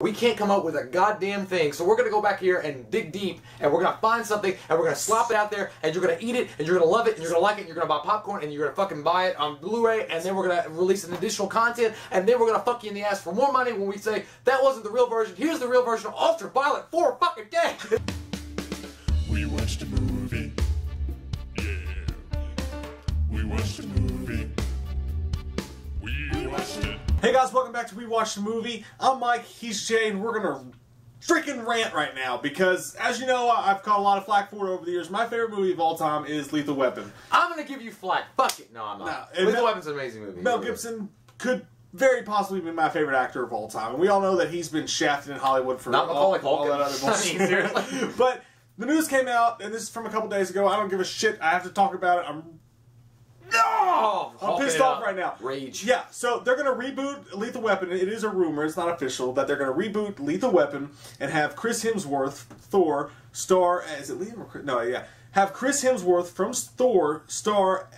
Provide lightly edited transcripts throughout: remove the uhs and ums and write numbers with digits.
We can't come up with a goddamn thing, so we're going to go back here and dig deep, and we're going to find something, and we're going to slap it out there, and you're going to eat it, and you're going to love it, and you're going to like it, and you're going to buy popcorn, and you're going to fucking buy it on Blu-ray, and then we're going to release an additional content, and then we're going to fuck you in the ass for more money when we say, that wasn't the real version, here's the real version of Ultraviolet for a fucking day! We watched a movie. Yeah. We watched a movie. We watched it. Hey guys, welcome back to We Watched a Movie. I'm Mike, he's Jay, and we're gonna freaking rant right now because, as you know, I've caught a lot of flack for it over the years. My favorite movie of all time is Lethal Weapon. I'm gonna give you flack. Fuck it. No, I'm not. No, Lethal Weapon's an amazing movie. Mel Gibson could very possibly be my favorite actor of all time, and we all know that he's been shafted in Hollywood for all that other bullshit. I mean, seriously. But the news came out, and this is from a couple days ago. I don't give a shit. I have to talk about it. I'm pissed off right now. Rage. Yeah, so they're going to reboot Lethal Weapon. It is a rumor, it's not official, that they're going to reboot Lethal Weapon and have Chris Hemsworth, Thor, star... Is it Liam or Chris? No, yeah. Have Chris Hemsworth from Thor star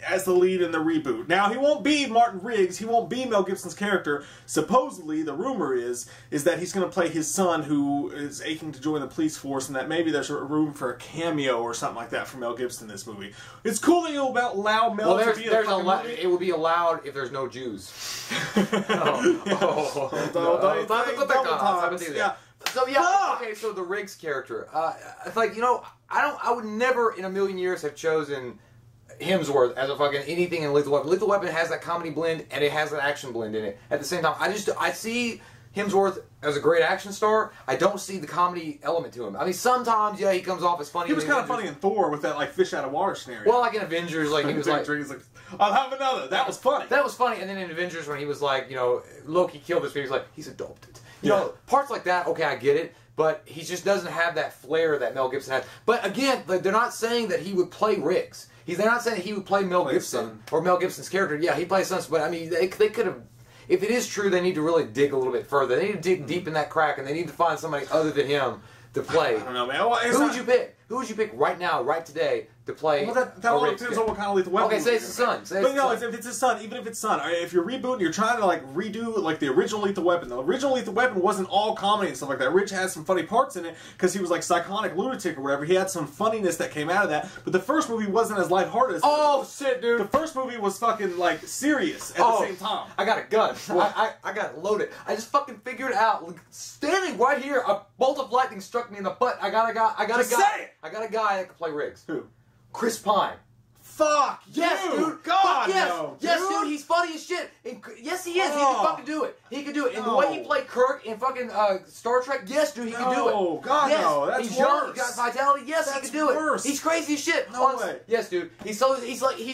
as the lead in the reboot. Now, he won't be Martin Riggs. He won't be Mel Gibson's character. Supposedly, the rumor is that he's going to play his son who is aching to join the police force, and that maybe there's a room for a cameo or something like that for Mel Gibson in this movie. It's cool that you'll allow Mel to be in a fucking movie. It will be allowed if there's no Jews. So yeah, okay. So the Riggs character, it's like, you know, I would never in a million years have chosen Hemsworth as a fucking anything in Lethal Weapon. Lethal Weapon has that comedy blend and it has an action blend in it. At the same time, I see Hemsworth as a great action star. I don't see the comedy element to him. I mean, sometimes, yeah, he comes off as funny. He was kind of funny in Thor with that, like, fish out of water scenario. Well, like in Avengers, like, he was like, I'll have another. That was funny. That was funny. And then in Avengers, when he was like, you know, Loki killed this, he was like, he's adopted. You know, parts like that, okay, I get it. But he just doesn't have that flair that Mel Gibson has. But again, like, they're not saying that he would play Riggs. They're not saying he would play Mel Gibson or Mel Gibson's character. Yeah, he plays sons, but I mean, they could have. If it is true, they need to really dig a little bit further. They need to dig deep in that crack, and they need to find somebody other than him to play. I don't know, man. Well, who would you pick? Who would you pick right now, right today, to play? Well, that all depends on what kind of Lethal Weapon. Okay, say it's his son. But no, if it's his son, even if it's son, if you're rebooting, you're trying to like redo like the original Lethal Weapon. The original Lethal Weapon wasn't all comedy and stuff like that. Rich has some funny parts in it because he was like psychotic lunatic or whatever. He had some funniness that came out of that. But the first movie wasn't as lighthearted as shit, dude. The first movie was fucking like serious at the same time. I got a gun. I got it loaded. I just fucking figured out. Like, standing right here, a bolt of lightning struck me in the butt. I got a guy that can play Riggs. Who? Chris Pine. Fuck yes, you. Dude. God, yes. no. Yes, dude. He's funny as shit. And yes, he is. He can fucking do it. He can do it. And the way he played Kirk in fucking Star Trek, yes, dude, he can do it. Oh, God, yes. no. That's he's worse. Young, he's got vitality. Yes, he can do it. He's crazy as shit. No way. Yes, dude. He's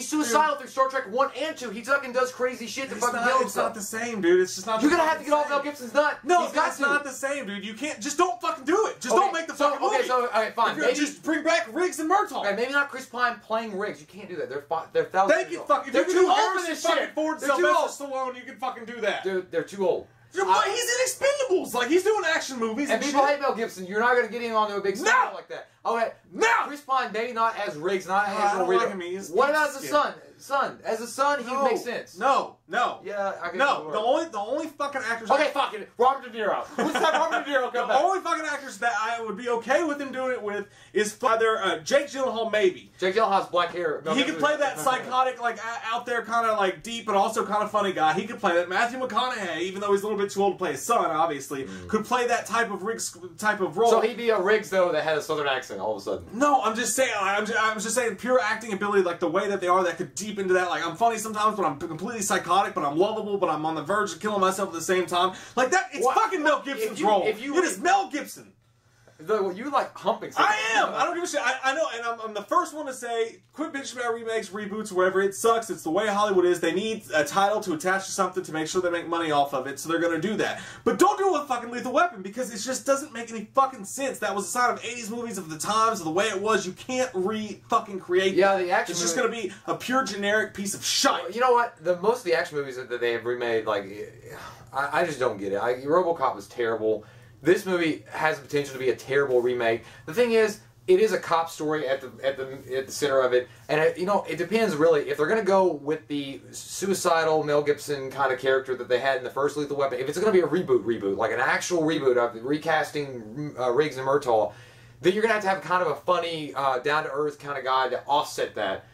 suicidal through Star Trek 1 and 2. He fucking does crazy shit to fucking kill himself. It's not the same, dude. It's just not. You're gonna have to get off Mel Gibson's nut. No, that's not the same, dude. You can't. Just don't fucking do it. Just don't make the fucking movie. Okay, so alright, fine. Maybe just bring back Riggs and Murtaugh. Okay, maybe not Chris Pine playing Riggs. You can't do that. They're thousands. They can fucking. They're too old for this shit. Ford, Sylvester Stallone, you can fucking do that. Dude, they're too old. He's in Expendables. Like, he's doing action movies and people hate Mel Gibson. You're not gonna get him onto a big star like that. Okay, no. Chris Pine, maybe not as Riggs, not as Riggs. What about the son? As a son, he would make sense. No. Yeah, I can. No, the only fucking actors. Okay, fucking Robert De Niro. Who's that Robert De Niro come back? The only fucking actors that I would be okay with him doing it with is either Jake Gyllenhaal, maybe. Jake Gyllenhaal has black hair. He could play that psychotic, like out there, kind of like deep, but also kind of funny guy. He could play that. Matthew McConaughey, even though he's a little bit too old to play his son, obviously, could play that type of Riggs type of role. So he'd be a Riggs though that had a southern accent all of a sudden. No, I'm just saying. I'm just saying pure acting ability, like the way that they are, that could deep into that. Like, I'm funny sometimes, but I'm completely psychotic, but I'm lovable, but I'm on the verge of killing myself at the same time. Like that, it's fucking Mel Gibson's role. It is Mel Gibson. You like humping something. I am. I don't give a shit. I know, and I'm the first one to say, quit bitching about remakes, reboots, whatever. It sucks. It's the way Hollywood is. They need a title to attach to something to make sure they make money off of it, so they're going to do that. But don't do it with fucking Lethal Weapon, because it just doesn't make any fucking sense. That was a sign of 80s movies of the times, of the way it was. You can't fucking create that. The action It's just going to be a pure generic piece of shite. Well, you know what? Most of the action movies that they have remade, like, I just don't get it. RoboCop was terrible. This movie has the potential to be a terrible remake. The thing is, it is a cop story at the center of it, and it depends really if they're going to go with the suicidal Mel Gibson kind of character that they had in the first Lethal Weapon. If it's going to be a reboot, like an actual reboot of recasting Riggs and Murtaugh, then you're going to have kind of a funny, down to earth kind of guy to offset that.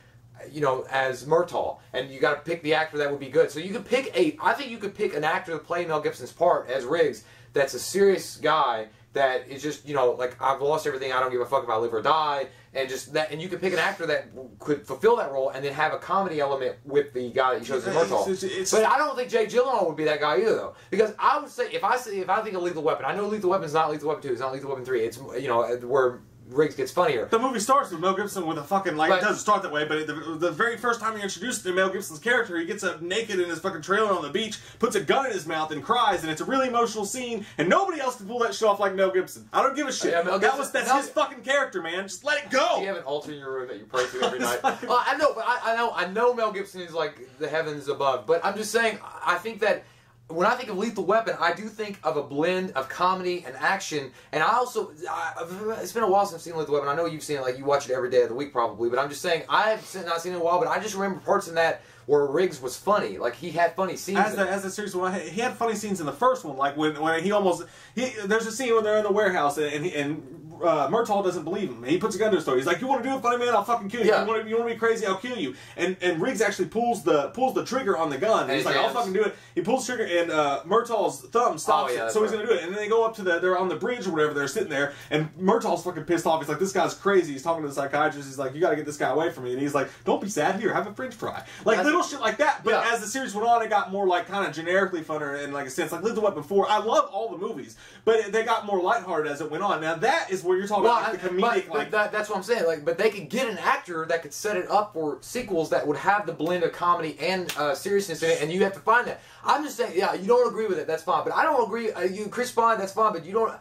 As Murtaugh, and you got to pick the actor that would be good. So you could pick I think you could pick an actor to play Mel Gibson's part as Riggs. That's a serious guy that is just like I've lost everything. I don't give a fuck if I live or die, and just that. And you could pick an actor that could fulfill that role, and then have a comedy element with the guy that you chose as Murtaugh. But I don't think Jake Gyllenhaal would be that guy either, though, because I would say if I think of Lethal Weapon, I know Lethal Weapon is not Lethal Weapon 2, it's not Lethal Weapon 3. It's where Riggs gets funnier. The movie starts with Mel Gibson with a fucking, it doesn't start that way, but the very first time you're introduced to Mel Gibson's character, he gets up naked in his fucking trailer on the beach, puts a gun in his mouth and cries, and it's a really emotional scene, and nobody else can pull that shit off like Mel Gibson. I don't give a shit. Yeah, that's his fucking character, man. Just let it go. Do you have an altar in your room that you pray to every night? I know, but I know Mel Gibson is like the heavens above, but I'm just saying, I think that when I think of Lethal Weapon, I do think of a blend of comedy and action, and it's been a while since I've seen Lethal Weapon. I know you've seen it, like you watch it every day of the week probably, but I'm just saying, I've not seen it in a while, but I just remember parts in that where Riggs was funny. Like, he had funny scenes. As the series went on, he had funny scenes in the first one, like when there's a scene when they're in the warehouse, and Murtaugh doesn't believe him. He puts a gun to his throat. He's like, "You want to do it, funny man? I'll fucking kill you. Yeah. You want to be crazy? I'll kill you." And Riggs actually pulls the trigger on the gun. And he's like, "I'll fucking do it." He pulls the trigger, and Murtaugh's thumb stops it, so he's gonna do it. And then they go up to they're on the bridge or whatever. They're sitting there, and Murtaugh's fucking pissed off. He's like, "This guy's crazy." He's talking to the psychiatrist. He's like, "You got to get this guy away from me." And he's like, "Don't be sad. Here, have a French fry." Like little shit like that. But as the series went on, it got more like kind of generically funner in like a sense. Like Lethal Weapon 4, I love all the movies, but they got more lighthearted as it went on. Now that is where you're talking about like, the comedic. That's what I'm saying. Like, but they could get an actor that could set it up for sequels that would have the blend of comedy and seriousness in it, and you have to find that. I'm just saying, yeah, you don't agree with it, that's fine. But I don't agree. Chris Pine, that's fine. But you don't.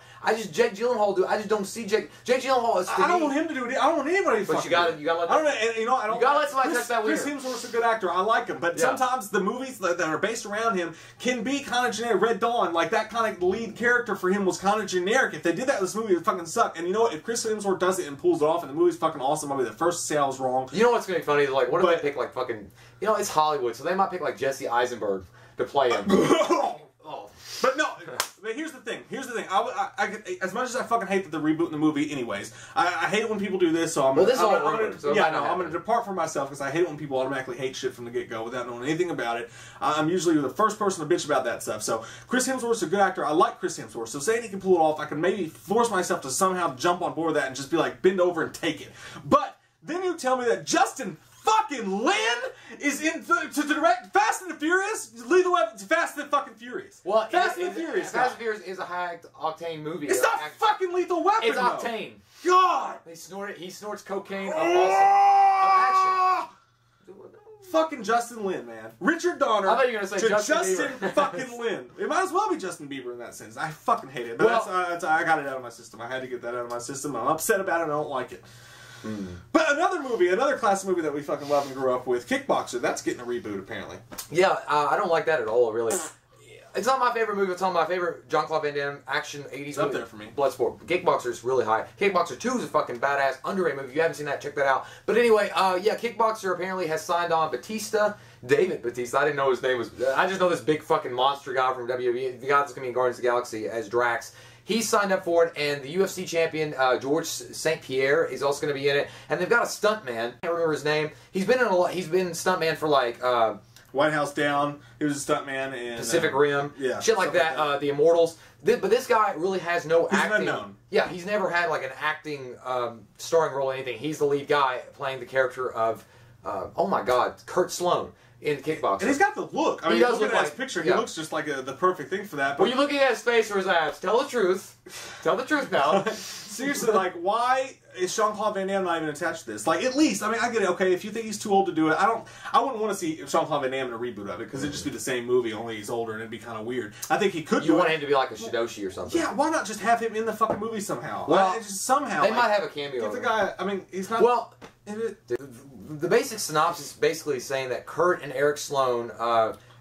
Jake Gyllenhaal I just don't see Jake Gyllenhaal. I don't want him to do it. I don't want anybody. But you gotta let. I don't know. And, you gotta let somebody touch that weird. Chris Hemsworth's a good actor. I like him. But sometimes the movies that are based around him can be kind of generic. Red Dawn, like that kind of lead character for him was kind of generic. If they did that in this movie, it would fucking suck. And you know what? If Chris Hemsworth does it and pulls it off, and the movie's fucking awesome, I'll be the first to say I was wrong. You know what's gonna be funny? Like, what if they pick like fucking? It's Hollywood, so they might pick like Jesse Eisenberg to play him. But no, but here's the thing. I as much as I fucking hate that they're rebooting the movie anyways, I hate it when people do this, so I'm going to depart from myself because I hate it when people automatically hate shit from the get-go without knowing anything about it. I'm usually the first person to bitch about that stuff. So Chris Hemsworth's a good actor. I like Chris Hemsworth. So saying he can pull it off, I can maybe force myself to somehow jump on board that and just be like, bend over and take it. But then you tell me that Justin fucking Lin is in to direct Fast and the Furious. Lethal Weapon, Fast and fucking Furious. Well, Fast and the Furious. Fast and Furious is a high octane movie. It's not fucking Lethal Weapon. It's octane. God, he snorts cocaine of action. Fucking Justin Lin, man. Richard Donner. I thought you were gonna say Justin fucking Lin. It might as well be Justin Bieber in that sense. I fucking hate it. But I got it out of my system. I had to get that out of my system. I'm upset about it and I don't like it. But another classic movie that we fucking love and grew up with, Kickboxer, that's getting a reboot apparently. Yeah, I don't like that at all, really. It's not my favorite movie. It's not my favorite Jean-Claude Van Damme action 80s movie. Up there for me. Bloodsport. Kickboxer is really high. Kickboxer 2 is a fucking badass, underrated movie. If you haven't seen that, check that out. But anyway, yeah, Kickboxer apparently has signed on Bautista. David Bautista. I didn't know his name was... I just know this big fucking monster guy from WWE. The guy that's going to be in Guardians of the Galaxy as Drax. He's signed up for it, and the UFC champion, George St. Pierre, is also going to be in it. And they've got a stuntman. I can't remember his name. He's been stuntman for like... White House Down. He was a stuntman in... Pacific Rim. Yeah. Shit like that. The Immortals. But this guy really has no acting... He's unknown. Yeah, he's never had like an acting starring role in anything. He's the lead guy playing the character of... oh my God, Kurt Sloan. In Kickboxer. And he's got the look. I mean, looking at his picture, he looks just like the perfect thing for that. But were you looking at his face or his abs? Tell the truth. Tell the truth now. Seriously, like, why is Jean-Claude Van Damme not even attached to this? Like, at least, I mean, I get it, okay, if you think he's too old to do it, I wouldn't want to see Jean-Claude Van Damme in a reboot of it, because it'd just be the same movie, only he's older, and it'd be kind of weird. I think he could do it. You want him to be like a Shidoshi or something. Yeah, why not just have him in the fucking movie somehow? Well, just somehow. They might have a cameo. Give the guy, I mean, he's not... Well, the basic synopsis is basically saying that Kurt and Eric Sloan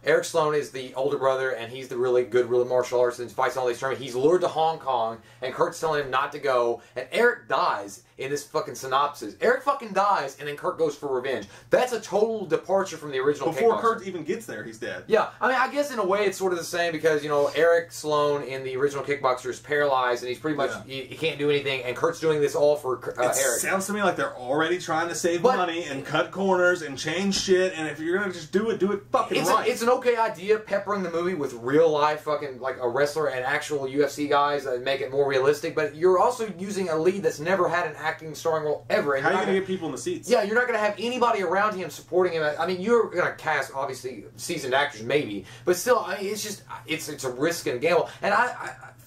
Eric Sloane is the older brother, and he's the really good, really martial artist and fights all these tournaments. He's lured to Hong Kong, and Kurt's telling him not to go, and Eric dies in this fucking synopsis. Eric fucking dies, and then Kurt goes for revenge. That's a total departure from the original Before Kickboxer. Kurt even gets there, he's dead. Yeah, I mean, I guess in a way it's sort of the same because, you know, Eric Sloane in the original Kickboxer is paralyzed, and he's pretty much, he can't do anything, and Kurt's doing this all for Eric. It sounds to me like they're already trying to save money and cut corners and change shit, and if you're going to just do it fucking right. It's an okay idea, peppering the movie with real life fucking, like, a wrestler and actual UFC guys that make it more realistic, but you're also using a lead that's never had an acting starring role ever. And how are you going to get people in the seats? Yeah, you're not going to have anybody around him supporting him. I mean, you're going to cast, obviously, seasoned actors, maybe, but still, I mean, it's just, it's a risk and a gamble. And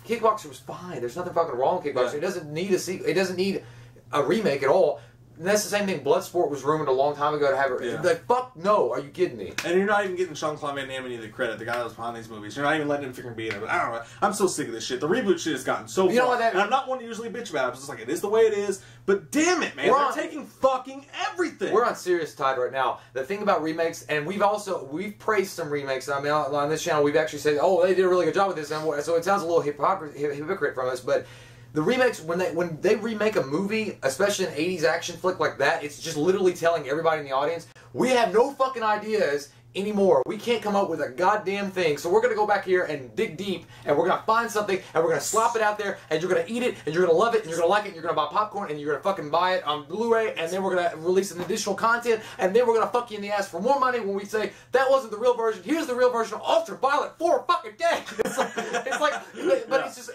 Kickboxer was fine. There's nothing fucking wrong with Kickboxer. It doesn't need a sequel. It doesn't need a remake at all. And that's the same thing. Bloodsport was rumored a long time ago to have it. Like, fuck no. Are you kidding me? And you're not even getting Jean-Claude Van Damme any of the credit, the guy that was behind these movies. You're not even letting him freaking be in it. But I don't know. I'm so sick of this shit. The reboot shit has gotten so far. And I'm not one to usually bitch about it. It's just like, it is the way it is. But damn it, man. They're taking fucking everything. We're on serious tide right now. The thing about remakes, and we've praised some remakes. I mean, on this channel, we've actually said, oh, they did a really good job with this. And so it sounds a little hypocrite from us, but the remakes, when they remake a movie, especially an 80s action flick like that, it's just literally telling everybody in the audience, we have no fucking ideas anymore. We can't come up with a goddamn thing, so we're going to go back here and dig deep, and we're going to find something, and we're going to slap it out there, and you're going to eat it, and you're going to love it, and you're going to like it, and you're going to buy popcorn, and you're going to fucking buy it on Blu-ray, and then we're going to release an additional content, and then we're going to fuck you in the ass for more money when we say, that wasn't the real version, here's the real version of Ultraviolet for a fucking day.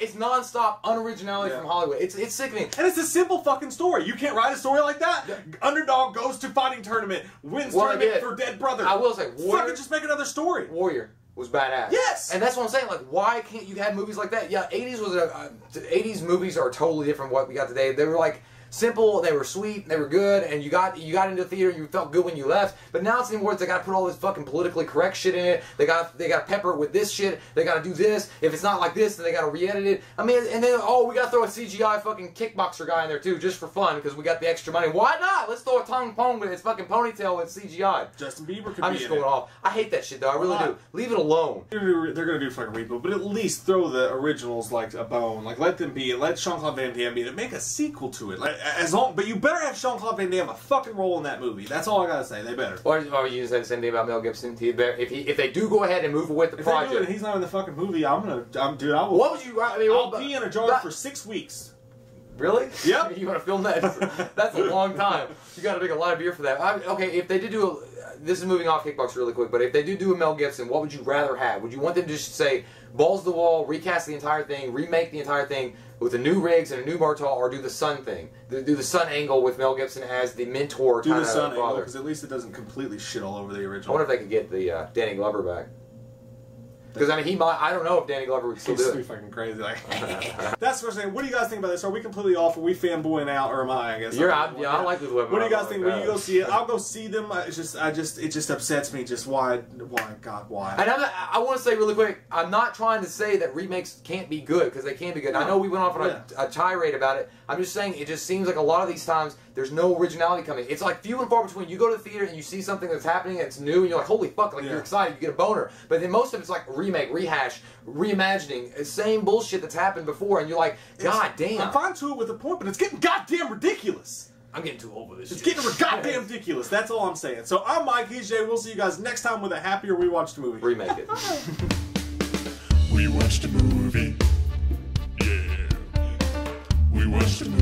It's non-stop unoriginality from Hollywood. It's sickening. And it's a simple fucking story. You can't write a story like that. Underdog goes to fighting tournament, wins tournament for dead brother. I will say, fucking just make another story. Warrior was badass. Yes! And that's what I'm saying, like, why can't you have movies like that? Yeah, 80s movies are totally different from what we got today. They were like simple, they were sweet, they were good, and you got into the theater, you felt good when you left. But now it's anymore, they gotta put all this fucking politically correct shit in it. They gotta pepper it with this shit. They gotta do this. If it's not like this, then they gotta re-edit it. I mean, and then we gotta throw a CGI fucking kickboxer guy in there too, just for fun, because we got the extra money. Why not? Let's throw a tongue pong with his fucking ponytail with CGI. Justin Bieber could I'm be just in going off. I hate that shit though. I really do. Leave it alone. They're gonna do fucking reboot, but at least throw the originals like a bone. Like let them be. Let Jean-Claude Van Damme be. Make a sequel to it. Like but you better have Jean-Claude Van Damme a fucking role in that movie. That's all I gotta say. They better. Or you say the same thing about Mel Gibson. If they do go ahead and move with the project, they do it and he's not in the fucking movie, I will. What would you? I mean, I'll pee in a jar for 6 weeks. Really? Yep. You want to film that? That's a long time. You got to drink a lot of beer for that. Okay, if they did do this is moving off Kickboxer really quick, but if they do a Mel Gibson, what would you rather have? Would you want them to just say balls to the wall, recast the entire thing, remake the entire thing with the new rigs and a new Bartol, or do the Sun thing? Do the Sun angle with Mel Gibson as the mentor kind of father? Do the Sun angle, because at least it doesn't completely shit all over the original. I wonder if they could get the Danny Glover back. Because, I mean, he might... I don't know if Danny Glover would still do it. He's fucking crazy. Like, that's the first thing. What do you guys think about this? Are we completely off? Are we fanboying out? Or am I guess? I like Lethal Weapon. What do you guys think? When you go see it, I'll go see them. It just upsets me. Just why? God, why? And I want to say really quick, I'm not trying to say that remakes can't be good, because they can be good. I know we went off on a tirade about it. I'm just saying it just seems like a lot of these times there's no originality coming. It's like few and far between. You go to the theater and you see something that's happening that's new, and you're like, holy fuck, like you're excited, you get a boner. But then most of it's like remake, rehash, reimagining, the same bullshit that's happened before, and you're like, god damn. I'm fine to it with a point, but it's getting goddamn ridiculous. I'm getting too old for this shit. It's getting goddamn ridiculous. That's all I'm saying. So I'm Mike, he's Jay. We'll see you guys next time with a happier We Watched a Movie. Remake it. We watched a movie. Yeah. We watched a movie.